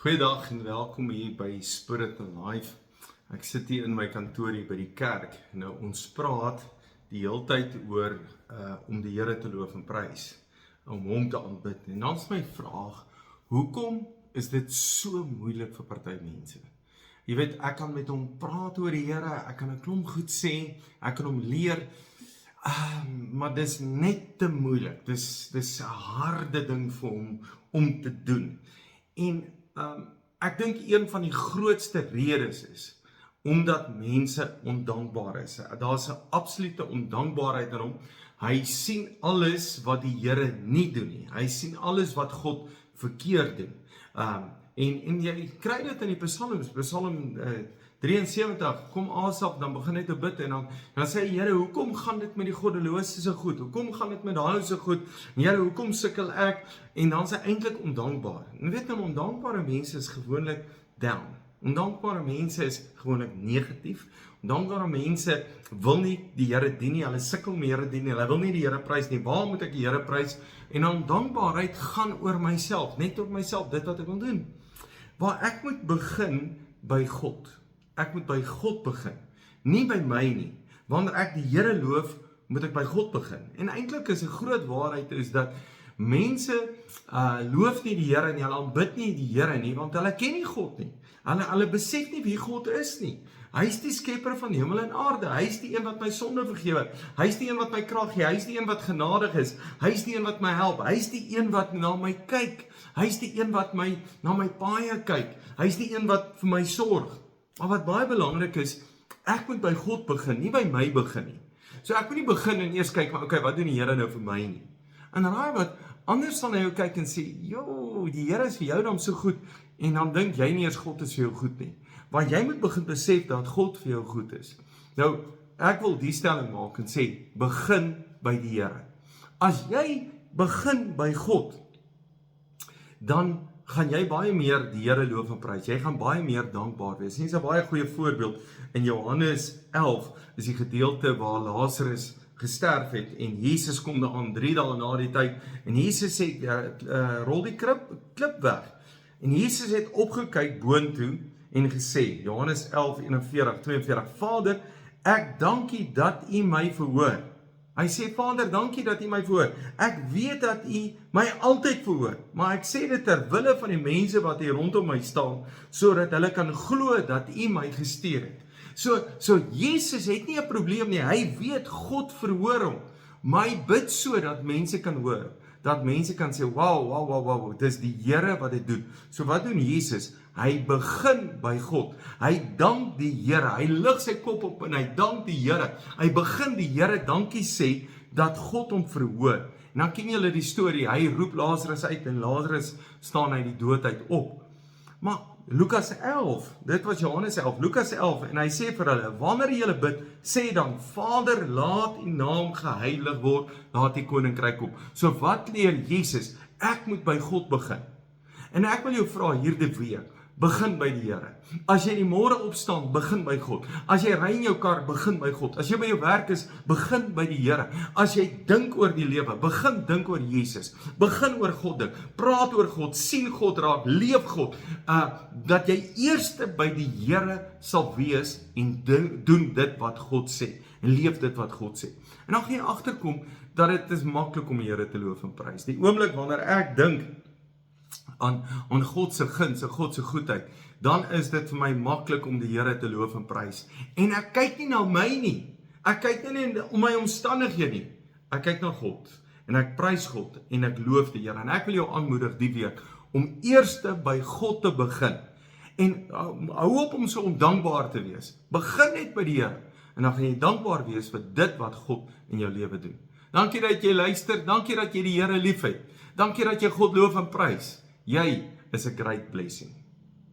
Goeiedag en welkom hier by Spirit Alive. Ek sit hier in my kantoor hier by die kerk. Nou ons praat die hele tyd oor om die Here te loof en prys, om hom te aanbid. En dan is my vraag, hoekom is dit so moeilik vir party mense? Jy weet, ek kan met hom praat oor die Here, ek kan 'n klomp goed sê, ek kan hom leer, maar dis net te moeilik. Dis 'n harde ding vir hom om te doen. En ek dink een van die grootste redes is omdat mense ondankbaar is. Daar's 'n absolute ondankbaarheid in hom. Hy sien alles wat die Here nie doen nie. Hy sien alles wat God verkeerd doen. En jy kry dit in die Psalms, Psalm 73, kom Asaf, dan begin hy te bid en dan sê hy, Here, hoekom gaan dit met die goddelose so goed? Hoekom gaan dit met daai so goed? Here, hoekom sukkel ek? En dan is hy eintlik ondankbaar. En weet jy, ondankbare mense is gewoonlik down. Ondankbare mense is gewoonlik negatief. Ondankbare mense wil nie die Here dien nie, hulle sukkel om die Here dien nie, hulle wil nie die Here prys nie. Waar moet ek die Here prys? En ondankbaarheid gaan oor myself, net oor myself, dit wat ek wil doen. Waar ek moet begin by God. Ek moet by God begin, nie by my nie. Wanneer ek die Here loof, moet ek by God begin. En eintlik is 'n groot waarheid is dat mense loof nie die Here nie, hulle aanbid nie die Here nie, want hulle ken nie God nie. Hulle besef nie wie God is nie. Hy is die skepper van hemel en aarde. Hy is die een wat my sonde vergewe. Hy is die een wat my krag gee. Hy is die een wat genadig is. Hy is die een wat my help. Hy is die een wat na my kyk. Hy is die een wat na my paaie kyk. Hy is die een wat vir my sorg. Maar wat baie belangrik is, ek moet by God begin, nie by my begin nie. So ek moet nie begin en eers kyk, okay, wat doen die Here nou vir my nie? En raai wat, anders sal hy jou kyk en sê, die Here is vir jou dan so goed, en dan dink jy nie eers God is vir jou goed nie. Maar jy moet begin besef dat God vir jou goed is. Nou, ek wil die stelling maak en sê, begin by die Here. As jy begin by God, dan gaan jy baie meer die Here loof en prys. Jy gaan baie meer dankbaar wees. Dit is 'n baie goeie voorbeeld. In Johannes 11 is die gedeelte waar Lazarus gesterf het en Jesus kom daaraan 3 dae na die tyd en Jesus sê, rol die klip weg. En Jesus het opgekyk boontoe en gesê, Johannes 11:41-42, Vader, ek dank U dat U my verhoor. Hy sê, Vader, dankie dat U my verhoor. Ek weet dat U my altyd verhoor, maar ek sê dit ter wille van die mense wat hier rondom my staan, sodat hulle kan glo dat U my gestuur het. So Jesus het nie 'n probleem nie, hy weet God verhoor hom, maar hy bid so dat mense kan hoor, dat mense kan sê, wow, dis die Here wat dit doen. So wat doen Jesus? Hy begin by God. Hy dank die Here. Hy lig sy kop op en hy dank die Here. Hy begin die Here dankie sê dat God hom verhoor. En dan ken julle die storie. Hy roep Lazarus uit en Lazarus staan uit die dood uit op. Maar Lukas 11, dit was Johannes 11, Lukas 11, en hy sê vir hulle, wanneer julle bid, sê dan, Vader, laat U naam geheilig word, laat U koninkryk kom. So wat leer Jesus? Ek moet by God begin. En ek wil jou vra hierdie week, begin by die Here. As jy die môre opstaan, begin by God. As jy ry in jou kar, begin by God. As jy by jou werk is, begin by die Here. As jy dink oor die lewe, begin dink oor Jesus. Begin oor God dink. Praat oor God, sien God raak, leef God. Dat jy eerste by die Here sal wees en doen dit wat God sê. En leef dit wat God sê. En dan gaan jy agterkom dat dit is maklik om die Here te loof en prys. Die oomblik wanneer ek dink aan God se guns, God se goedheid, dan is dit vir my maklik om die Here te loof en prys. En ek kyk nie na my nie. Ek kyk nie om my omstandighede nie. Ek kyk na God en ek prys God en ek loof die Here. En ek wil jou aanmoedig die week om eerste by God te begin. En hou op om so ondankbaar te wees. Begin net by die Here en dan gaan jy dankbaar wees vir dit wat God in jou lewe doen. Dankie dat jy luister. Dankie dat jy die Here liefhet. Dankie dat jy God loof en prys. Jy is 'n great blessing.